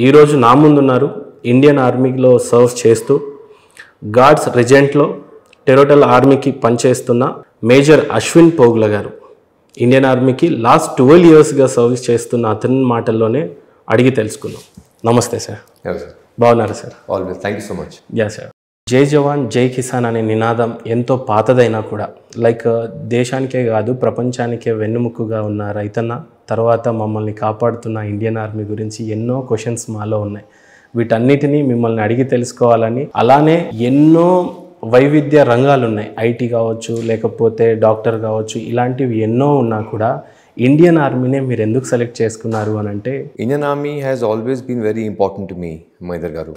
ఈరోజు నా ముందున్నారు ఇండియన్ ఆర్మీలో సర్వ్ చేస్తూ గార్డ్స్ రెజెంట్లో టెరిటోరియల్ ఆర్మీకి పనిచేస్తున్న మేజర్ అశ్విన్ పోగుల గారు. ఇండియన్ ఆర్మీకి లాస్ట్ 12 ఇయర్స్గా సర్వీస్ చేస్తున్న అతని మాటల్లోనే అడిగి తెలుసుకుందాం. నమస్తే సార్. బాగున్నారు sir? Always. Thank you so much. Yeah sir. జై జవాన్ జై కిసాన్ అనే నినాదం ఎంతో పాతదైనా కూడా దేశానికే కాదు ప్రపంచానికే వెన్నుముక్కుగా ఉన్న రైతన్న తర్వాత మమ్మల్ని కాపాడుతున్న ఇండియన్ ఆర్మీ గురించి ఎన్నో క్వశ్చన్స్ మాలో ఉన్నాయి. వీటన్నిటినీ మిమ్మల్ని అడిగి తెలుసుకోవాలని, అలానే ఎన్నో వైవిధ్య రంగాలు ఉన్నాయి. ఐటీ కావచ్చు, లేకపోతే డాక్టర్ కావచ్చు, ఇలాంటివి ఎన్నో ఉన్నా కూడా ఇండియన్ ఆర్మీనే మీరు ఎందుకు సెలెక్ట్ చేసుకున్నారు అని అంటే? Indian army has always been very important to me మైదర్ గారు.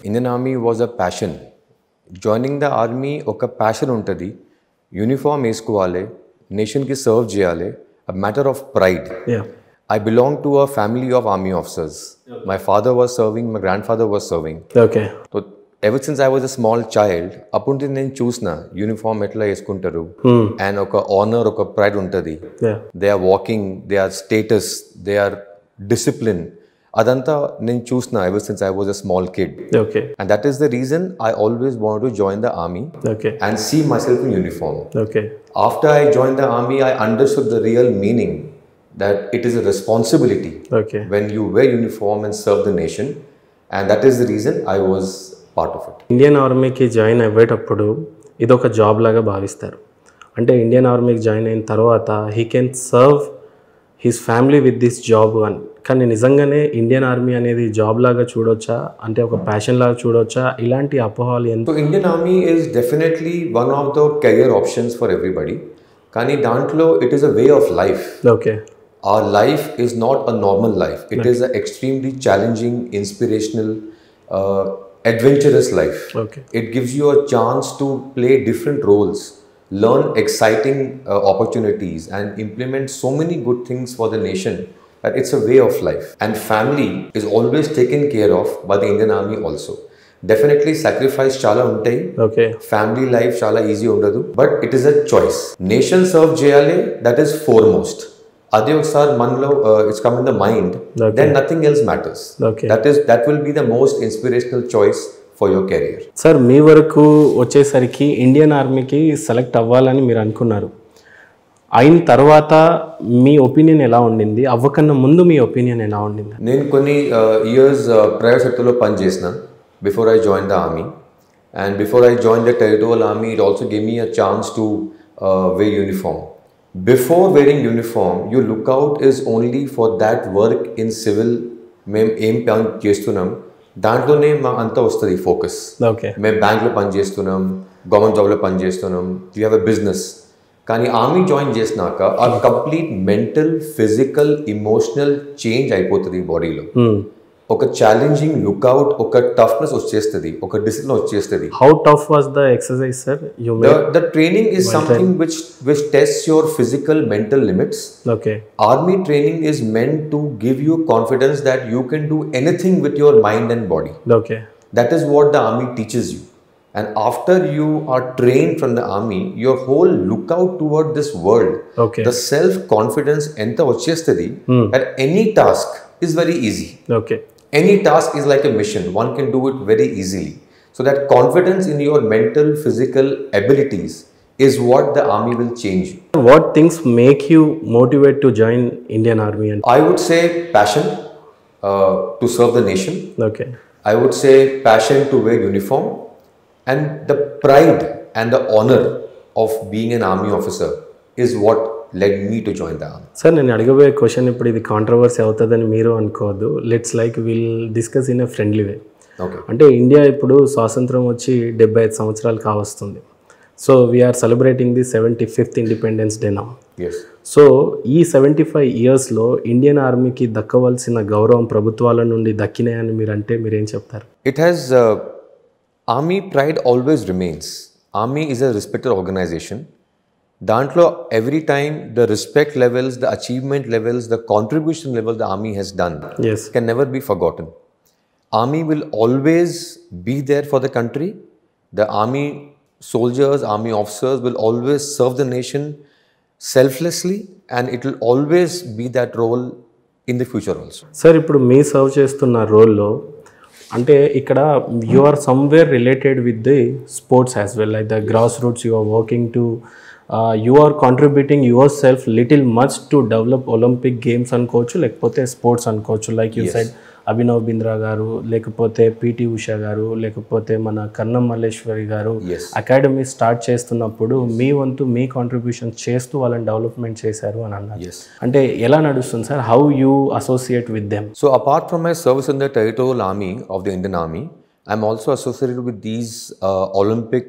Indian army was a passion. Joining the army ఒక ప్యాషన్ ఉంటుంది. యూనిఫామ్ వేసుకోవాలి, నేషన్కి సర్వ్ చేయాలి. A matter of pride. I belong to a family of army officers. My father was serving, my grandfather was serving. Okay. So ever since I was a small child, అప్పుడు నేను చూసిన uniform ఎట్లా వేసుకుంటారు and ఒక honour, ఒక pride ఉంటుంది. They are walking, they are status, they are discipline. అదంతా నేను చూసిన ever since I was a small kid. Okay. And that is the reason I always wanted to join the army. Okay. And see myself in uniform. Okay. After I joined the army, I understood the real meaning that it is a responsibility. Okay. When you wear uniform and serve the nation, and that is the reason I was part of it. Indian ఆర్మీకి join అయ్యేటప్పుడు ఇది ఒక job లాగా భావిస్తారు. అంటే Indian ఆర్మీకి join అయిన తర్వాత he can serve his family with this job అని. కానీ నిజంగానే ఇండియన్ ఆర్మీ అనేది జాబ్ లాగా చూడొచ్చా, అంటే ఒక ప్యాషన్ లాగా చూడొచ్చా? ఇలాంటి అపోహలు ఎంత? So Indian Army is definitely one of the career options for everybody. కానీ దాంట్లో it is a way of life. Okay. Our life is not a normal life. It is an extremely challenging, inspirational, adventurous life. Okay. It gives you a chance to play different roles, learn exciting opportunities, and implement so many good things for the nation that it's a way of life. And family is always taken care of by the Indian Army also. Definitely sacrifice chala untai. Okay. Family life chala easy undadu, but it is a choice. Nation serve cheyale, that is foremost. Adi okkar manlo it's come in the mind. Okay. Then nothing else matters. Okay. That will be the most inspirational choice for your career. Sir, మీ వరకు వచ్చేసరికి Indian ఆర్మీకి select అవ్వాలని మీరు అనుకున్నారు. అయిన తర్వాత మీ opinion ఎలా ఉండింది? అవ్వకన్నా ముందు మీ ఒపీనియన్ ఎలా ఉండింది? నేను కొన్ని ఇయర్స్ ప్రైవేట్ సెక్టర్లో పనిచేసిన before I joined the army, and before I joined the Territorial Army, it also gave me a chance to wear uniform. Before wearing uniform, you look out is only for that work in civil. మేము ఏం పని చేస్తున్నాం దాంట్లోనే మా అంతా వస్తుంది focus. Okay. మేము బ్యాంక్లో పని చేస్తున్నాం, గవర్నమెంట్ జాబ్లో పని చేస్తున్నాం, యూ హ్యావ్ ఎ బిజినెస్. కానీ ఆర్మీ జాయిన్ చేసినాక ఆ complete mental, physical, emotional change అయిపోతుంది బాడీలో. ఒక ఛాలెంజింగ్ లుక్అవుట్, ఒక టఫ్నెస్ వచ్చేస్తుంది, ఒక డిసిప్లిన్ వచ్చేస్తుంది. How tough was the exercise sir? The training is something which tests your physical, mental limits. Okay. Army training is meant to give you confidence that you can do anything with your mind and body. Okay. That is what the army teaches you. And after you are trained from the army, your whole lookout toward this world, okay, the self-confidence enta vachestadi that any task is very easy. Okay. Any task is like a mission. One can do it very easily. So that confidence in your mental, physical abilities is what the army will change you. What things make you motivate to join Indian Army? I would say passion to serve the nation. Okay. I would say passion to wear uniform, and the pride and the honor of being an army officer is what led me to join the army. Sir, నేను అడగబోయే question ఇప్పుడు ఇది controversy అవుతుందని మీరు అనుకోవద్దు. Let's will discuss in a friendly way. Okay. అంటే India ఇప్పుడు స్వాతంత్రం వచ్చి 75 సంవత్సరాలు కావస్తుంది. So we're celebrating the 75th independence day now. Yes. So ఈ 75 ఇయర్స్లో ఇండియన్ ఆర్మీకి దక్కవలసిన గౌరవం ప్రభుత్వాల నుండి దక్కినాయని మీరేం చెప్తారు? It has army pride always remains. Army is a respected organization. Dantlo every time the respect levels, the achievement levels, the contribution level the army has done, yes, can never be forgotten. Army will always be there for the country. The army soldiers, army officers will always serve the nation selflessly, and it will always be that role in the future also. Sir ఇప్పుడు మీ serve చేస్తున్న రోల్లో అంటే ఇక్కడ you are somewhere related with the sports as well like the grass roots you are working to you are contributing yourself little much to develop Olympic games అనుకోవచ్చు లేకపోతే sports అనుకోవచ్చు like you said Abhinav Bindra garu లేకపోతే PT Usha గారు లేకపోతే మన కన్నం మల్లేశ్వరి గారు academy start చేస్తున్నప్పుడు మీ వంతు మీ కాంట్రిబ్యూషన్ చేస్తూ వాళ్ళని డెవలప్మెంట్ చేశారు అని అన్నారు. అంటే ఎలా నడుస్తుంది sir, how you associate with them? So apart from my service in the Territorial Army of the Indian Army, I'm also associated with these Olympic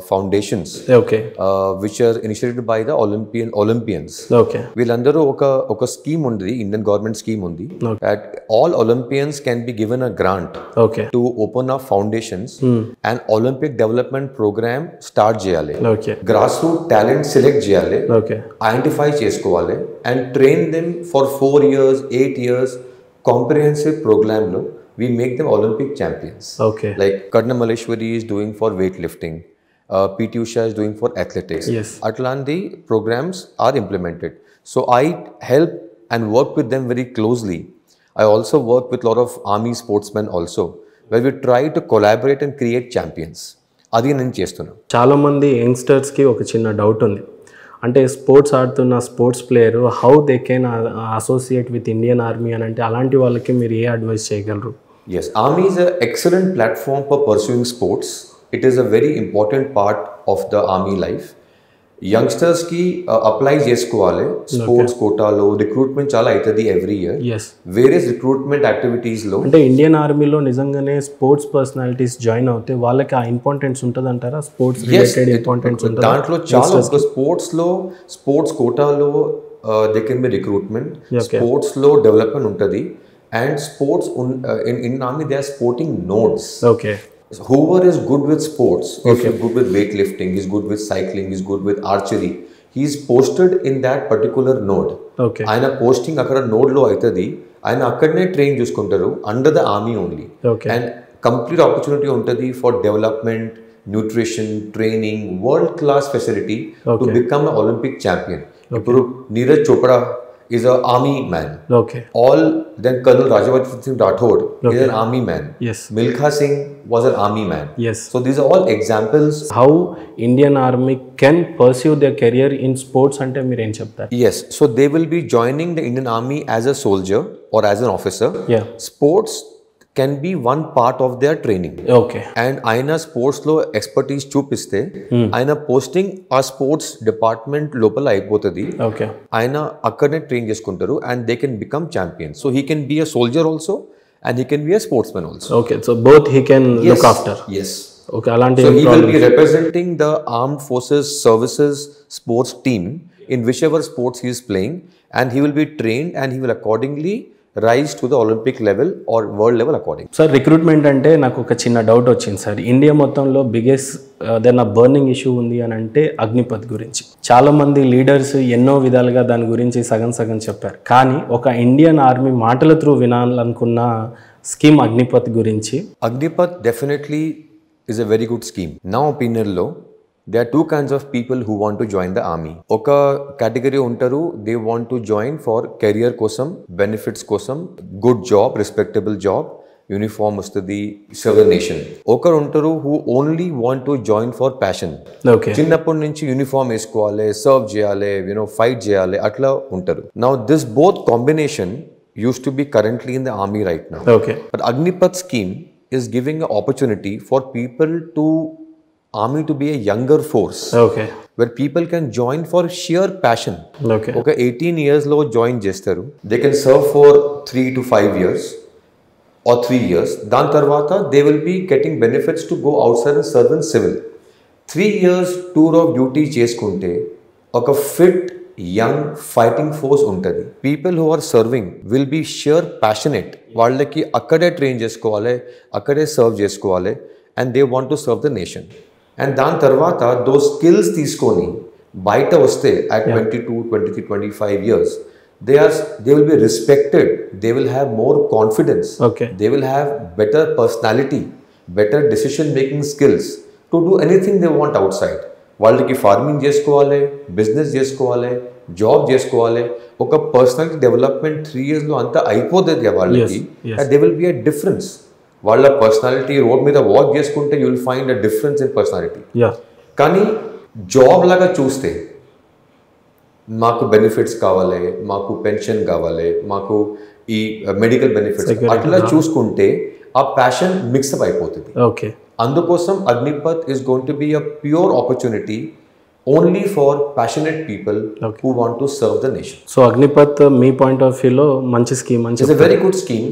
foundations, which are initiated by the Olympians. వీళ్ళందరూ ఒక scheme ఉంది, Indian government scheme ఉంది, that all Olympians can be given a grant to open up foundations and Olympic development program start చేయాలి. Grassroots talent select చేయాలి, identify చేసుకోవాలి and train them for 4 years, 8 years comprehensive program లో we make them Olympic champions. Like Karna Maleshwari is doing for weightlifting, PT Usha is doing for athletics. Atlanti programs are implemented. So I help and work with them very closely. I also work with a lot of army sportsmen also, where we try to collaborate and create champions. అది నేను చేస్తున్నాను. చాలా మంది యంగ్స్టర్స్కి ఒక చిన్న doubt ఉంది, అంటే sports ఆడుతున్న sports player how they can associate with Indian army అని అంటే అలాంటి వాళ్ళకి మీరు ఏ అడ్వైస్ చేయగలరు? Yes, Army is an excellent platform for pursuing sports. It is a very important part of the Army life. Youngsters ki apply చేసుకోవాలి sports కోటాలో, recruitment చాలా అవుతుంది every year. Various recruitment activities లో అంటే ఇండియన్ ఆర్మీలో నిజంగానే sports personalities join అవుతే వాళ్ళకి ఆ ఇంపార్టెన్స్ ఉంటుంది అంటారా? స్పోర్ట్స్ రిలేటెడ్ ఇంపార్టెన్స్ ఉంటుంది దాంట్లో చాలా. స్పోర్ట్స్ కోటాలో they can be recruitment, sports లో డెవలప్మెంట్ ఉంటుంది. And sports in Army they are sporting nodes. Whoever is good with sports, if he's good with weightlifting, he's good with cycling, he's good with archery, he's posted in that particular node. Aina posting akkada node lo aitadi, aina akkadne train chuskuntaru under the army only. And complete opportunity untadi for development, nutrition, training, world class facility to become an Olympic champion. Ippudu Neeraj Chopra is an army man. Then Colonel Rajawardhan Singh Rathod is an army man. Milkha Singh was an army man. So these are all examples. How Indian Army can pursue their career in sports ante meer em cheptaru? Yes, so they will be joining the Indian Army as a soldier or as an officer. Sports can be one part of their training. And aina sports lo expertise chupiste aina posting a sports department lopala ayipotadi. Aina akkadne train cheskuntaru and they can become champions. So he can be a soldier also and he can be a sportsman also. So both he can look after. So he will be representing the armed forces services sports team in whichever sports he is playing, and he will be trained and he will accordingly rise to the Olympic level or world level according. Sir recruitment అంటే నాకు ఒక చిన్న doubt వచ్చింది sir. India మొత్తంలో biggest ఏదైనా burning issue ఉంది అని అంటే అగ్నిపథ్ గురించి. చాలామంది లీడర్స్ ఎన్నో విధాలుగా దాని గురించి సగం చెప్పారు, కానీ ఒక ఇండియన్ ఆర్మీ మాటల త్రూ వినాలనుకున్న స్కీమ్ అగ్నిపథ్ గురించి. Agnipath definitely is a very good scheme. నా ఒపీనియన్లో there are two kinds of people who want to join the army. Oka category untaru, they want to join for career kosam, benefits kosam, good job, respectable job, uniform ustadi, serve the nation. Oka untaru who only want to join for passion. Chinnappudu nunchi uniform esukovale, serve cheyale, fight cheyale, atla untaru. Now this both combination used to be currently in the army right now. But Agnipath scheme is giving an opportunity for people to army to be a younger force, where people can join for sheer passion. 18 years lo join chestaru, they can serve for 3 to 5 years or 3 years. Dan tarvata they will be getting benefits to go outside and serve in civil. 3 years tour of duty cheskunte oka fit young fighting force untadi. People who are serving will be sheer passionate. Vallaki akkade train chesukovale, akkade serve chesukovale, and they want to serve the nation. And దాని తర్వాత those skills తీసుకొని బయట వస్తే at 22, 23, 25 years, they will be respected, they will have more confidence, they will have better personality, better decision making skills to do anything they want outside. వాళ్ళకి farming చేసుకోవాలి, business చేసుకోవాలి, job చేసుకోవాలి. ఒక personality development 3 yearsలో అంతా అయిపోతుంది వాళ్ళకి. They will be a difference. వాళ్ళ personality road మీద వాక్ చేసుకుంటే you will find a difference in personality. కానీ జాబ్ లాగా చూస్తే మాకు బెనిఫిట్స్ కావాలి, మాకు పెన్షన్ కావాలి, మాకు ఈ మెడికల్ బెనిఫిట్స్ అట్లా చూసుకుంటే ఆ ప్యాషన్ మిక్సప్ అయిపోతుంది. అందుకోసం Agnipath is going to be a pure opportunity only for passionate people who want to serve the nation. So Agnipath me point of వ్యూలో మంచి scheme, it's a very good scheme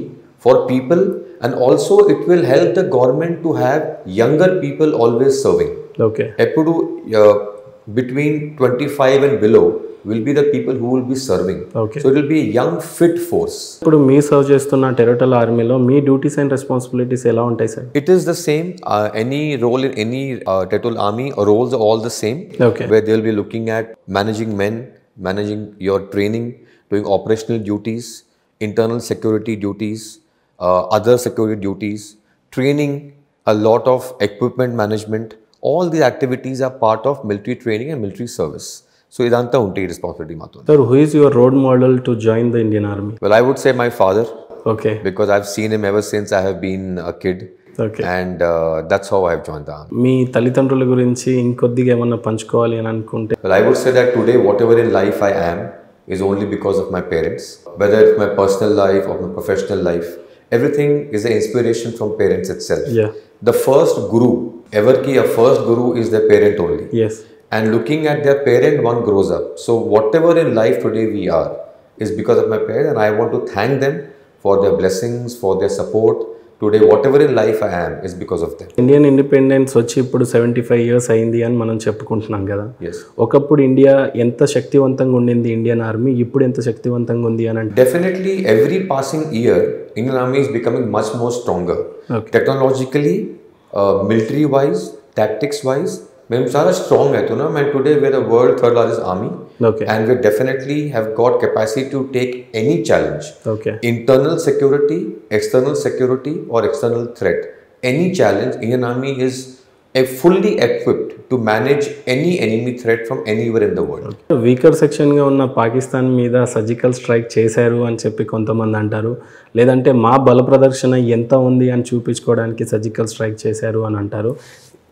for people and also it will help the government to have younger people always serving. ఎప్పుడు between 25 and below will be the people who will be serving. So it will be a young fit force. ఇప్పుడు మీ serve చేస్తున్న territorial ఆర్మీలో మీ duties and responsibilities ఎలా ఉంటాయి sir? It is the same. Any role in any territorial army roles are all the same. Where they will be looking at managing men, managing your training, doing operational duties, internal security duties, other security duties, training, a lot of equipment management. All these activities are part of military training and military service. So idanta unti responsibility mato. Sir, who is your role model to join the Indian Army? Well, I would say my father. Because I've seen him ever since I have been a kid. And that's how I have joined the army. మీ తల్లిదండ్రుల గురించి ఇంకొద్దిగా ఏమన్నా పంచుకోవాలి అని అనుకుంటే? Well, I would say that today whatever in life I am is only because of my parents. Whether it's my personal life or my professional life, everything is an inspiration from parents itself. The first guru, ever ki a first guru is their parent only. And looking at their parent, one grows up. So whatever in life today we are is because of my parents, and I want to thank them for their blessings, for their support. Today whatever in life I am is because of them. Indian independence వచ్చి ఇప్పుడు 75 years అయింది అని మనం చెప్పుకుంటున్నాం కదా. ఒకప్పుడు India ఎంత శక్తివంతంగా ఉండింది ఇండియన్ ఆర్మీ, ఇప్పుడు ఎంత శక్తివంతంగా ఉంది అని అంటే? Definitely every passing year Indian army is becoming much more stronger. Technologically, military wise, tactics wise, మేము చాలా స్ట్రాంగ్ అవుతున్నాం. And today we're the world third largest army. And we definitely have got capacity to take any challenge. Internal security, external security or external threat, any challenge, Indian army is fully equipped to manage any enemy threat from anywhere in the world. Weaker సెక్షన్గా ఉన్న పాకిస్తాన్ మీద surgical strike చేశారు అని చెప్పి కొంతమంది అంటారు. లేదంటే మా బల ప్రదర్శన ఎంత ఉంది అని చూపించుకోవడానికి సర్జికల్ స్ట్రైక్ చేశారు అని అంటారు.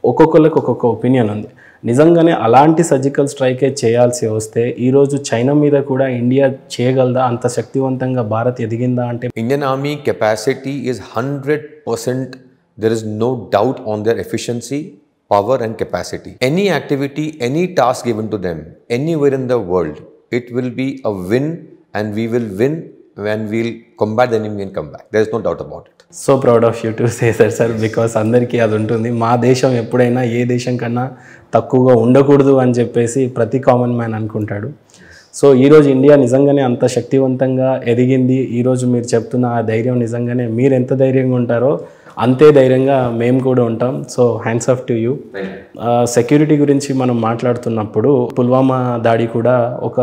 ఒక్కొక్కరికి ఒక్కొక్క ఒపీనియన్ ఉంది. నిజంగానే అలాంటి సర్జికల్ స్ట్రైకే చేయాల్సి వస్తే ఈరోజు చైనా మీద కూడా ఇండియా చేయగలదా? అంత శక్తివంతంగా భారత్ ఎదిగిందా అంటే? Indian army capacity is 100%. There is no doubt on their efficiency, power and capacity. Any activity, any task given to them, anywhere in the world, it will be a win, and we will win when we'll combat the enemy and come back. There is no doubt about it. So proud of you to say that, sir, because అందరికీ అది ఉంటుంది. మా దేశం ఎప్పుడైనా ఏ దేశం కన్నా తక్కువగా ఉండకూడదు అని చెప్పేసి ప్రతి కామన్ మ్యాన్ అనుకుంటాడు. సో ఈరోజు ఇండియా నిజంగానే అంత శక్తివంతంగా ఎదిగింది. ఈరోజు మీరు చెప్తున్న ఆ ధైర్యం నిజంగానే మీరు ఎంత ధైర్యంగా ఉంటారో అంతే ధైర్యంగా మేము కూడా ఉంటాం. So hands off to you. Security గురించి మనం మాట్లాడుతున్నప్పుడు పుల్వామా దాడి కూడా ఒక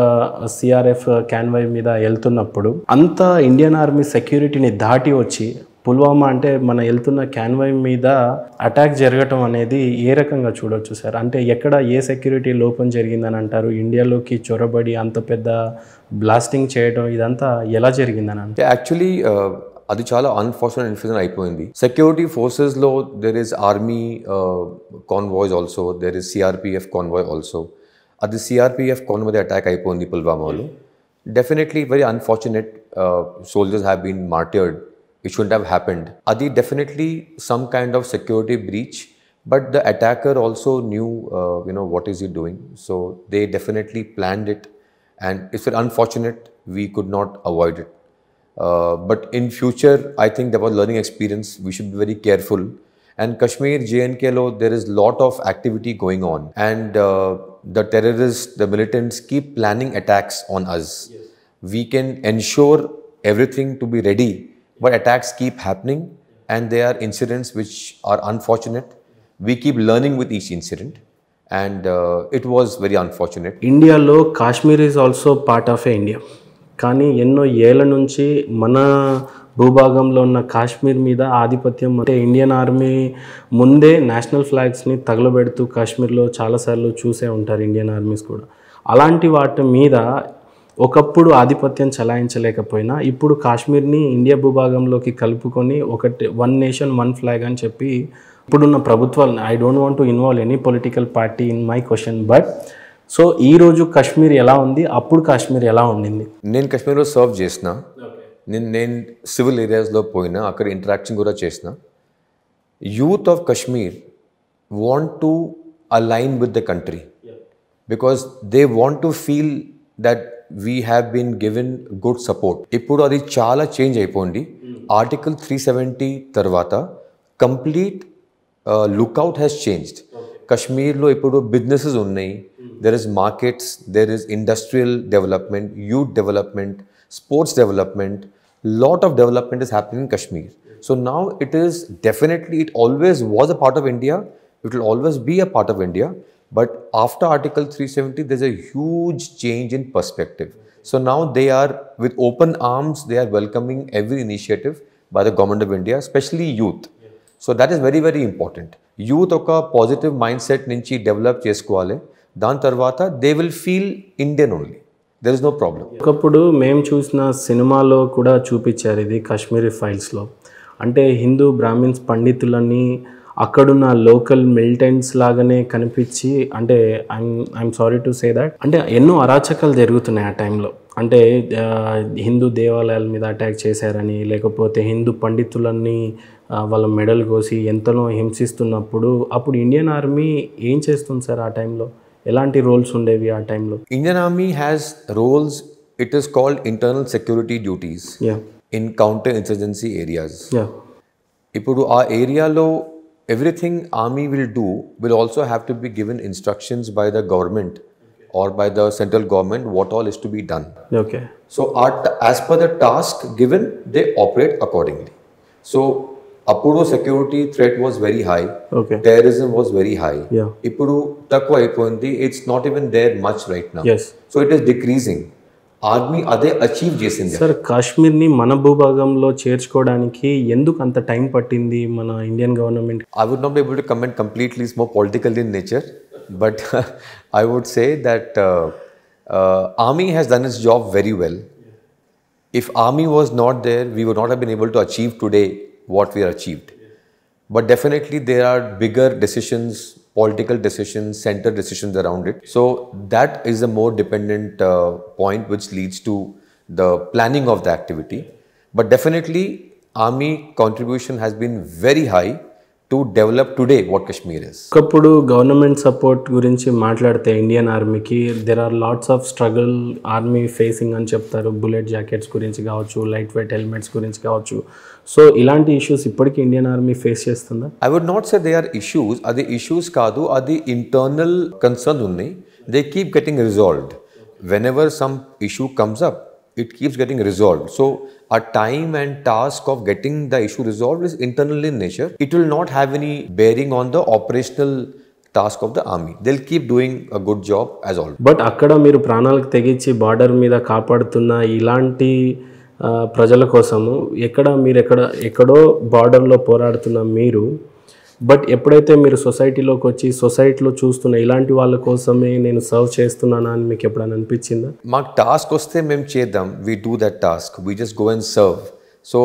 సిఆర్ఎఫ్ కాన్వాయ్ మీద వెళ్తున్నప్పుడు అంత ఇండియన్ ఆర్మీ సెక్యూరిటీని దాటి వచ్చి పుల్వామా అంటే మన వెళ్తున్న కాన్వాయ్ మీద అటాక్ జరగటం అనేది ఏ రకంగా చూడొచ్చు సార్? అంటే ఎక్కడ ఏ సెక్యూరిటీ లోపం జరిగిందని అంటారు? ఇండియాలోకి చొరబడి అంత పెద్ద బ్లాస్టింగ్ చేయడం ఇదంతా ఎలా జరిగిందని అంటే? యాక్చువల్లీ అది చాలా అన్ఫార్చునేట్ ఇన్సిడెంట్ అయిపోయింది. సెక్యూరిటీ ఫోర్సెస్లో there is army convoys also, there is CRPF convoy also. అది సిఆర్పిఎఫ్ కాన్వాయ్ మీద అటాక్ అయిపోయింది పుల్వామాలో. Definitely very unfortunate. Soldiers have been martyred. It shouldn't have happened. Adi definitely some kind of security breach, but the attacker also knew, what is he doing. So they definitely planned it, and it's unfortunate we could not avoid it. But in future, I think there was learning experience. We should be very careful. And Kashmir, JNK lo, there is lot of activity going on, and the terrorists, the militants keep planning attacks on us. We can ensure everything to be ready. But attacks keep happening, and there are incidents which are unfortunate. We keep learning with each incident, and it was very unfortunate. India lo Kashmir is also part of India. కానీ ఎన్నో ఏళ్ల నుంచి మన భూభాగంలో ఉన్న కాశ్మీర్ మీద ఆధిపత్యం, అంటే ఇండియన్ ఆర్మీ ముందే నేషనల్ ఫ్లాగ్స్ని తగలబెడుతూ కాశ్మీర్లో చాలాసార్లు చూసే ఉంటారు ఇండియన్ ఆర్మీస్ కూడా. అలాంటి వాటి మీద ఒకప్పుడు ఆధిపత్యం చలాయించలేకపోయినా ఇప్పుడు కాశ్మీర్ని ఇండియా భూభాగంలోకి కలుపుకొని ఒకటి వన్ నేషన్ వన్ ఫ్లాగ్ అని చెప్పి ఇప్పుడున్న ప్రభుత్వాలు, I don't want to involve any political party in my question, but so ఈరోజు కాశ్మీర్ ఎలా ఉంది, అప్పుడు కాశ్మీర్ ఎలా ఉండింది? నేను కాశ్మీర్లో సర్వ్ చేసిన, నేను సివిల్ ఏరియాస్లో పోయినా, అక్కడ ఇంటరాక్షన్ కూడా చేసిన. Youth of Kashmir want to align with the country because they want to feel that we have been given good support. ఇప్పుడు అది చాలా చేంజ్ అయిపోయింది. ఆర్టికల్ 370 తర్వాత కంప్లీట్ లుక్అవుట్ హ్యాస్ చేంజ్డ్. కాశ్మీర్లో ఇప్పుడు బిజినెసెస్ ఉన్నాయి, there is markets, there is industrial development, youth development, sports development, lot of development is happening in Kashmir. So now it is definitely, it always was a part of India, it will always be a part of India, but after Article 370 there's a huge change in perspective. So now they are with open arms, they are welcoming every initiative by the government of India, especially youth. So that is very very important. Youth oka positive mindset nunchi develop chesukovali, దాని తర్వాత they will feel Indian only, there is no problem. ఒకప్పుడు మేము చూసిన సినిమాలో కూడా చూపించారు ఇది కాశ్మీరీ ఫైల్స్లో. అంటే హిందూ బ్రాహ్మిన్స్ పండితులని అక్కడున్న లోకల్ మిలిటెంట్స్ లాగానే కనిపించి, అంటే I'm sorry to say that, అంటే ఎన్నో అరాచకాలు జరుగుతున్నాయి ఆ టైంలో. అంటే హిందూ దేవాలయాల మీద అటాక్ చేశారని, లేకపోతే హిందూ పండితులన్నీ వాళ్ళ మెడల్ కోసి ఎంతనో హింసిస్తున్నప్పుడు అప్పుడు ఇండియన్ ఆర్మీ ఏం చేస్తుంది సార్ ఆ టైంలో? ఎలాంటి రోల్స్ ఉండేవి ఆ టైంలో? Indian army has roles, it is called internal security duties in counter insurgency areas. ఇప్పుడు ఆ ఏరియాలో everything army will do will also have to be given instructions by the government or by the central government what all is to be done. Okay. So as per the task given, they operate accordingly. So appudu security threat was very high. Okay. Terrorism was very high. Yeah. Ippudu takva ayipoyindi, it's not even there much right now. Yes. So it is decreasing. Army అదే achieve చేసింది. Sir, కాశ్మీర్ని మన భూభాగంలో చేర్చుకోవడానికి ఎందుకు అంత time పట్టింది మన Indian government? I would not be able to comment completely, it's more political in nature, but I would say that army has done its job very well. If army was not there, we would not have been able to achieve today what we are achieved. But definitely there are bigger decisions, political decisions, center decisions around it. So that is a more dependent point which leads to the planning of the activity. But definitely army contribution has been very high to develop today what Kashmir is. ఒకప్పుడు government support గురించి మాట్లాడితే Indian ఆర్మీకి there are lots of struggle army facing అని చెప్తారు. Bullet jackets గురించి కావచ్చు, light weight helmets గురించి కావచ్చు. సో ఇలాంటి ఇష్యూస్ ఇప్పటికీ ఇండియన్ ఆర్మీ ఫేస్ చేస్తుందా? I would not say they are issues. అది issues కాదు, అది internal concerns ఉన్నాయి. They keep getting resolved. Whenever some issue comes up, it keeps getting resolved. So a time and task of getting the issue resolved is internal in nature. It will not have any bearing on the operational task of the army. They'll keep doing a good job as always. But అక్కడ మీరు ప్రాణాలకు తెగించి border మీద కాపాడుతున్న ఇలాంటి ప్రజల కోసము ఎక్కడో బార్డర్లో పోరాడుతున్న మీరు, బట్ ఎప్పుడైతే మీరు సొసైటీలోకి వచ్చి సొసైటీలో చూస్తున్న ఇలాంటి వాళ్ళ కోసమే నేను సర్వ్ చేస్తున్నానా అని మీకు ఎప్పుడైనా అనిపించిందా? మాకు టాస్క్ వస్తే మేము చేద్దాం, we do that task, we just go and serve. So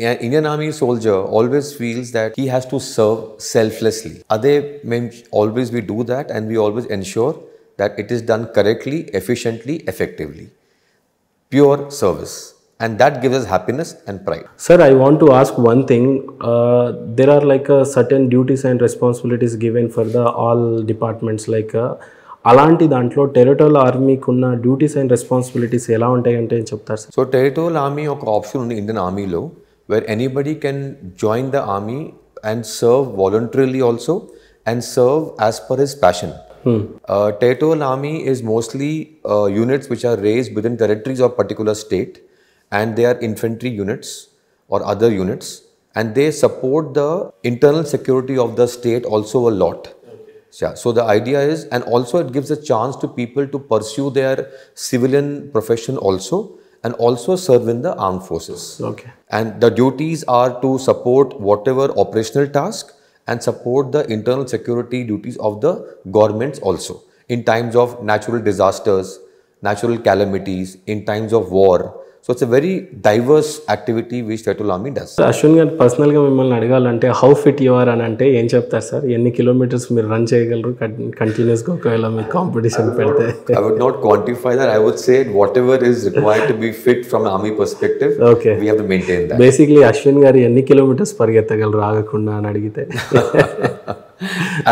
an Indian army soldier always feels that he has to serve selflessly. Ade మేము always we do that and we always ensure that it is done correctly, efficiently, effectively. Pure service. And that gives us happiness and pride. Sir, I want to ask one thing. There are like certain duties and responsibilities given for the all departments. Like అలాంటి దాంట్లో territorial ఆర్మీకి ఉన్న duties and responsibilities ఎలా ఉంటాయి అంటే చెప్తారు sir? So territorial army ఒక option ఉంది ఇండియన్ ఆర్మీలో, where anybody can join the army and serve voluntarily also and serve as per his passion. Territorial army is mostly units which are raised within territories of particular state, and they are infantry units or other units, and they support the internal security of the state also a lot. Yeah, so the idea is, and also it gives a chance to people to pursue their civilian profession also, and also serve in the armed forces. Okay. And the duties are to support whatever operational task and support the internal security duties of the governments also in times of natural disasters, natural calamities, in times of war. So it's a very diverse activity which Territorial Army does. Ashwin గారు పర్సనల్గా మిమ్మల్ని అడగాలంటే how fit you are అని అంటే ఏం చెప్తారు sir? ఎన్ని kilometres మీరు రన్ చేయగలరు కంటిన్యూస్గా ఒకవేళ మీకు కాంపిటీషన్ పెడితే? I would not quantify that. I would say whatever is required to be fit from an army perspective, Okay. we have to maintain that. Basically Ashwin గారు ఎన్ని కిలోమీటర్స్ పరిగెత్తగలరు ఆగకుండా అని అడిగితే?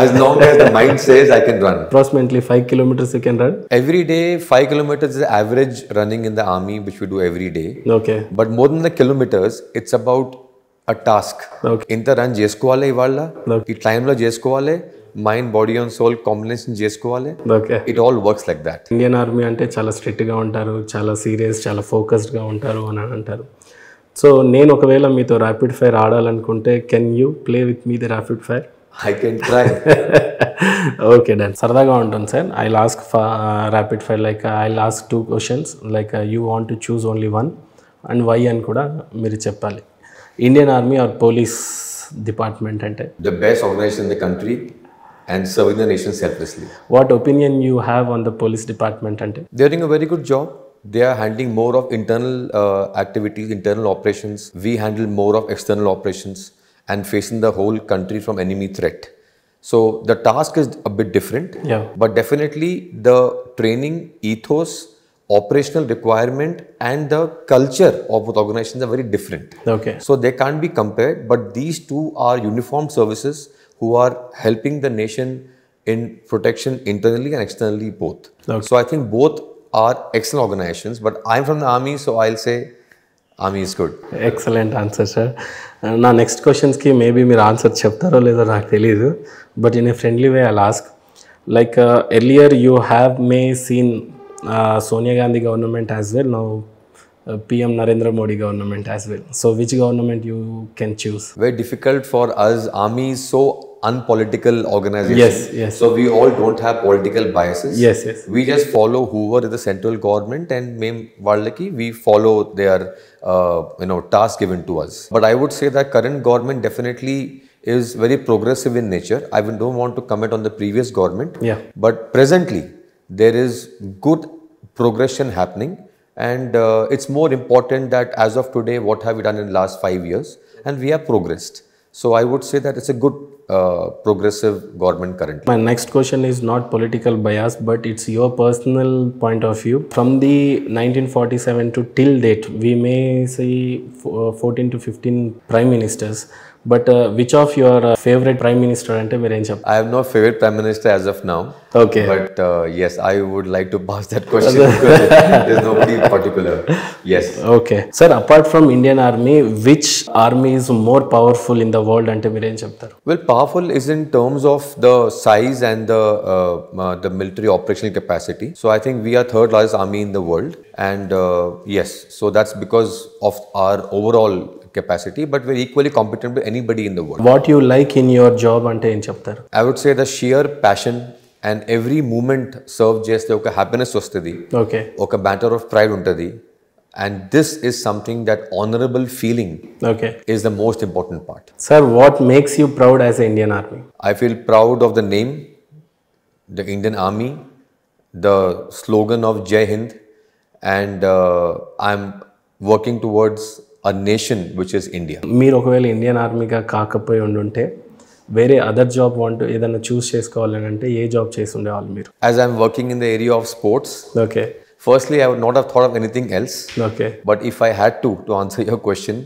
As long as the mind says I can run. Approximately 5 kilometers you can run? Every day, 5 kilometers is the average running in the army, which we do every day. Okay. But more than the kilometers, it's about a task. Okay. Inta run చేసుకోవాలి ఇవాళ, ఈ టైంలో చేసుకోవాలి, mind body and soul combination చేసుకోవాలి. Okay. It all works like that. Indian army అంటే చాలా స్ట్రిక్ట్గా ఉంటారు, చాలా సీరియస్, చాలా ఫోకస్డ్గా ఉంటారు అని అంటారు. సో నేను ఒకవేళ మీతో ర్యాపిడ్ ఫైర్ ఆడాలనుకుంటే can you play with me the rapid fire? I can try. Okay done. సరదాగా ఉంటుంది sir. I'll ask rapid fire like I'll ask 2 questions like you want to choose only one and why అని కూడా మీరు చెప్పాలి. Indian army or police department అంటే? The best organization in the country and serving the nation selflessly. What opinion you have on the police department అంటే? They are doing a very good job. They are handling more of internal activities, internal operations. We handle more of external operations and facing the whole country from enemy threat. So the task is a bit different, Yeah. but definitely the training, ethos, operational requirement and the culture of both organizations are very different. Okay. So they can't be compared, but these two are uniformed services who are helping the nation in protection internally and externally both. Okay. So I think both are excellent organizations, but I'm from the army, so I'll say army is good. Excellent answer sir. నా next క్వశ్చన్స్కి maybe మీరు answer చెప్తారో లేదో నాకు తెలియదు, but in a friendly way I ask like earlier you have may seen Sonia Gandhi government as well, now PM Narendra Modi government as well. So which government you can choose? Very difficult for us. Army is so unpolitical organization. Yes, yes. So we all don't have political biases. Yes, yes. We just follow whoever is the central government and we follow their task given to us. But I would say that current government definitely is very progressive in nature. I don't want to comment on the previous government. Yeah. But presently there is good progression happening. And it's more important that as of today, what have we done in the last 5 years? And we have progressed. So I would say that it's a good progressive government currently. My next question is not political bias, but it's your personal point of view. From the 1947 to till date, we may say 14 to 15 prime ministers. But which of your favorite prime minister ante meer em cheptaru? I have no favorite prime minister as of now. Okay. But yes, I would like to pass that question because there's nobody in particular. Yes. Okay. Sir, apart from Indian Army, which army is more powerful in the world ante meer em cheptaru? Well, powerful is in terms of the size and the military operational capacity. So I think we are third largest army in the world, and yes, so that's because of our overall capacity, but we're equally competent with anybody in the world. What you like in your job ante em cheptaru? I would say the sheer passion and every moment serve cheste oka happiness vastadi. Okay. Oka matter of pride untadi, and this is something that honorable feeling Okay. is the most important part. Sir, what makes you proud as an Indian Army? I feel proud of the name, the Indian Army, the slogan of Jai Hind, and I'm working towards a nation which is India. మీరు ఒకవేళ Indian ఆర్మీగా కాకపోయి ఉండుంటే వేరే other job ఏదైనా చూస్ చేసుకోవాలని అంటే ఏ job చేసి ఉండేవాళ్ళు మీరు? As I'm working in the area of sports, Okay. firstly I would not have thought of anything else. Okay. But if I had to answer your question,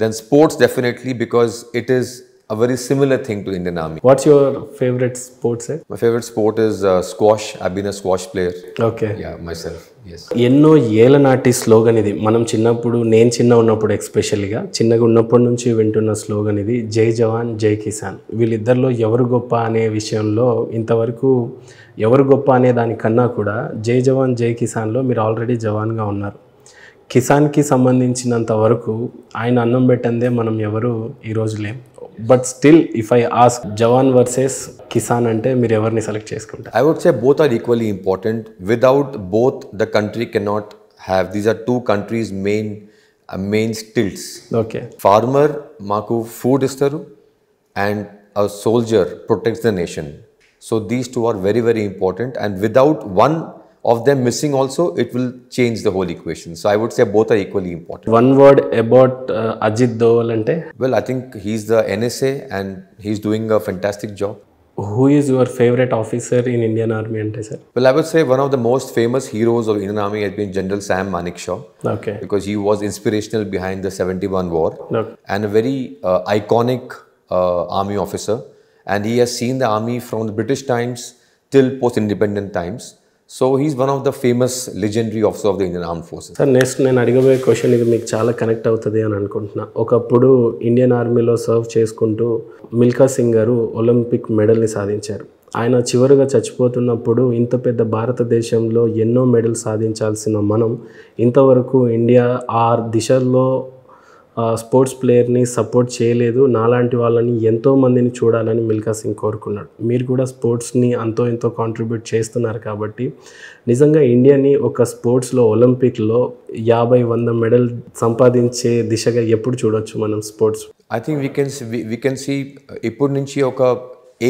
then sports definitely, because it is a very similar thing to Indian Army. What's your favorite sport, sir? My favorite sport is squash. I've been a squash player. Okay. Yeah, myself. Yes. ఎన్నో ఏళ్ళ నాటి slogan ఇది. మనం చిన్నప్పుడు, నేను చిన్న ఉన్నప్పుడు ఎక్స్పెషల్గా చిన్నగా ఉన్నప్పటి నుంచి వింటున్న స్లోగన్ ఇది, జై జవాన్ జై కిసాన్. వీళ్ళిద్దరిలో ఎవరు గొప్ప అనే విషయంలో ఇంతవరకు ఎవరు గొప్ప అనే దానికన్నా కూడా జై జవాన్ జై కిసాన్లో మీరు ఆల్రెడీ జవాన్గా ఉన్నారు. కిసాన్కి సంబంధించినంత వరకు ఆయన అన్నం పెట్టందే మనం ఎవరు ఈరోజు లేం. But still if I ask Jawan versus Kisan అంటే మీరు ఎవరిని సెలెక్ట్ చేసుకుంటారు? I would say both are equally important. Without both, the country cannot have, these are two countries' main stilts. Okay Farmer maku food istaru and a soldier protects the nation. So these two are very, very important, and without one of them missing also, it will change the whole equation. So I would say both are equally important. One word about Ajit Doval అంటే Well, I think he's the NSA and he's doing a fantastic job. Who is your favourite officer in Indian army అంటే sir? Well, I would say one of the most famous heroes of Indian Army has been General Sam Manekshaw, okay because he was inspirational behind the 71 war okay and a very iconic army officer. And he has seen the army from the British times till post-independent times. So he's one of the famous legendary officers of the Indian Armed Forces. Sir next నేను అడగబోయే question ఇది మీకు చాలా connect అవుతుంది అని అనుకుంటున్నా. ఒకప్పుడు Indian ఆర్మీలో సర్వ్ చేసుకుంటూ మిల్కా సింగ్ గారు ఒలింపిక్ మెడల్ని సాధించారు. ఆయన చివరిగా చచ్చిపోతున్నప్పుడు ఇంత పెద్ద భారతదేశంలో ఎన్నో మెడల్ సాధించాల్సిన మనం ఇంతవరకు ఇండియా ఆ దిశలో స్పోర్ట్స్ ప్లేయర్ని సపోర్ట్ చేయలేదు. నాలాంటి వాళ్ళని ఎంతోమందిని చూడాలని మిల్కా సింగ్ కోరుకున్నాడు. మీరు కూడా స్పోర్ట్స్ని అంతో ఎంతో కాంట్రిబ్యూట్ చేస్తున్నారు కాబట్టి నిజంగా ఇండియాని ఒక స్పోర్ట్స్లో ఒలింపిక్లో 50-100 మెడల్ సంపాదించే దిశగా ఎప్పుడు చూడొచ్చు మనం sports? I think we can see ఇప్పటి నుంచి ఒక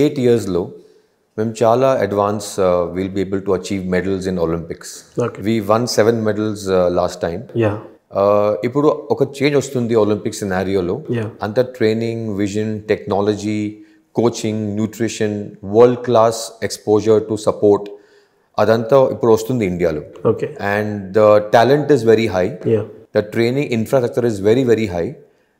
8 yearsలో మేము చాలా advance will be able to achieve medals in Olympics. Okay. We won 7 medals last time. Yeah ఇప్పుడు ఒక చేంజ్ వస్తుంది ఒలింపిక్ సినారియోలో. Yeah. అంత training, vision, technology, coaching, nutrition, world class exposure to support, అదంతా ఇప్పుడు వస్తుంది ఇండియాలో. Okay and the talent is very high, yeah the training infrastructure is very, very high,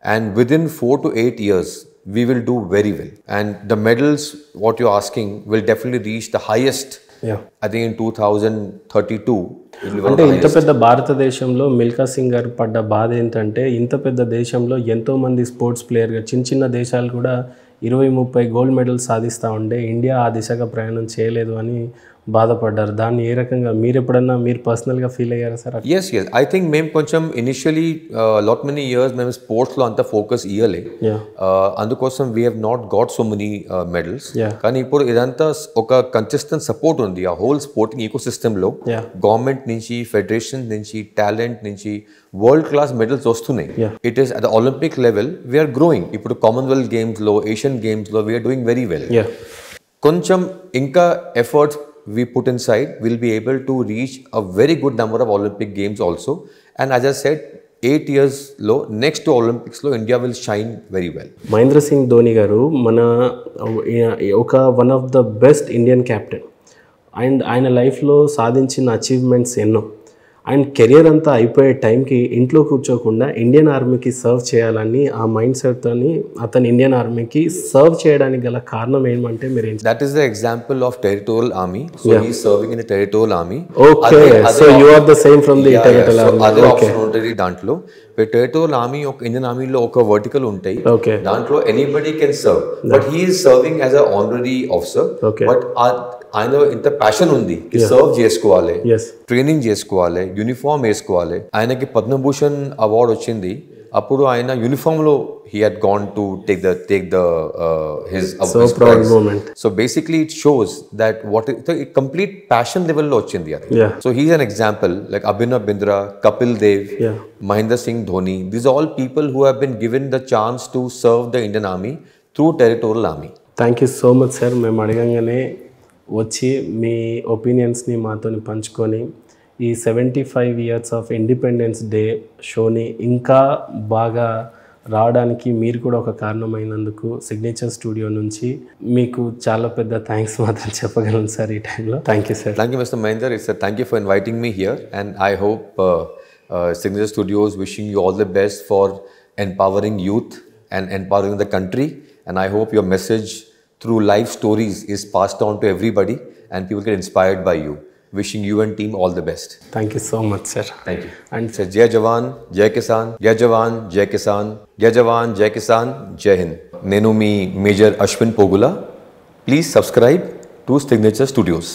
and within 4 to 8 years we will do very well. And the medals, what you're asking, will definitely reach the highest. Yeah I think in 2032 it will be one of అంటే the ఇంత highest. పెద్ద భారతదేశంలో మిల్కా సింగ్ గారు పడ్డ బాధ ఏంటంటే ఇంత పెద్ద దేశంలో ఎంతోమంది స్పోర్ట్స్ ప్లేయర్గా చిన్న చిన్న దేశాలు కూడా 20-30 గోల్డ్ మెడల్ సాధిస్తూ ఉంటే ఇండియా ఆ దిశగా ప్రయాణం చేయలేదు అని బాధపడ్డారు. దాన్ని ఏ రకంగా మీరు ఎప్పుడన్నా మీరు పర్సనల్గా ఫీల్ అయ్యారా సార్? Yes. I think మేము కొంచెం ఇనిషియలీ lot many years మేము స్పోర్ట్స్లో అంత ఫోకస్ ఇవ్వలే. యా అందుకోసం we have not got so many medals. Yeah. కానీ ఇప్పుడు ఇదంతా ఒక కన్సిస్టెంట్ సపోర్ట్ ఉంది ఆ హోల్ స్పోర్టింగ్ ఈకో సిస్టంలో. Yeah. గవర్నమెంట్ నుంచి, ఫెడరేషన్ నుంచి, టాలెంట్ నుంచి వరల్డ్ క్లాస్ మెడల్స్ వస్తున్నాయి. Yeah. It is at the Olympic level we're growing. ఇప్పుడు కామన్వెల్త్ గేమ్స్లో, ఏషియన్ గేమ్స్లో we're doing very well. Yeah కొంచెం ఇంకా efforts we put inside, we'll be able to reach a very good number of Olympic games also. And as I said, 8 years lo next to Olympics lo India will shine very well. Mahendra Singh Dhoni garu మన ఒక one of the best Indian captain. And ఆయన లైఫ్లో సాధించిన achievements ఎన్నో. ఆయన career అంతా అయిపోయే టైంకి ఇంట్లో కూర్చోకుండా ఇండియన్ ఆర్మీకి సర్వ్ చేయాలని ఆ మైండ్ సెట్తోని అతను ఇండియన్ ఆర్మీకి సర్వ్ చేయడానికి గల కారణం ఏమంటే మీరు ఏం? That is the example of Territorial Army. So he is serving in the Territorial Army. Okay, so you are the same from the Territorial so Army. అదే Okay. ఆప్షన్ ఉంటుంది దాంట్లో. Territorial Army ఒక ఇండియన్ ఆర్మీలో ఒక vertical ఉంటాయి. Okay. దాంట్లో anybody can serve, but he is serving as a honorary officer. Okay. But ఆయన ఇంత ప్యాషన్ ఉంది సర్వ్ చేసుకోవాలి, Yes. ట్రైనింగ్ చేసుకోవాలి, యూనిఫామ్ వేసుకోవాలి. ఆయనకి పద్మభూషణ్ అవార్డు వచ్చింది. అప్పుడు ఆయన యూనిఫామ్ లో he had gone to take the his So his proud prize. moment. So basically it shows that what is the complete passion level lo ochindi adi. Yeah. So he's an example, like Abhinav Bindra, Kapil Dev, Yeah. Mahendra Singh Dhoni. These are all people who have been given the chance to serve the Indian Army through Territorial Army. Thank you so much sir. మేము అడగంగానే వచ్చి మీ ఒపీనియన్స్ని మాతోని పంచుకొని ఈ 75 years of independence day షోని ఇంకా బాగా రావడానికి మీరు కూడా ఒక కారణమైనందుకు సిగ్నేచర్ స్టూడియో నుంచి మీకు చాలా పెద్ద థ్యాంక్స్ మాత్రం చెప్పగలను సార్ ఈ టైంలో. Thank you sir. Thank you, Mr. Mahendra. Thank you for inviting me here, and I hope Signature Studios wishing you all the best for empowering youth and empowering the country. And I hope your message through life stories is passed on to everybody and people get inspired by you. Wishing you and team all the best. Thank you so much sir. Thank you. And So, Jai Jawan, Jai Kisan, Jai Jawan, Jai Kisan, Jai Jawan, Jai Kisan, Jai Hind. Nenu mi Major Ashwin Pogula. Please subscribe to Signature Studios.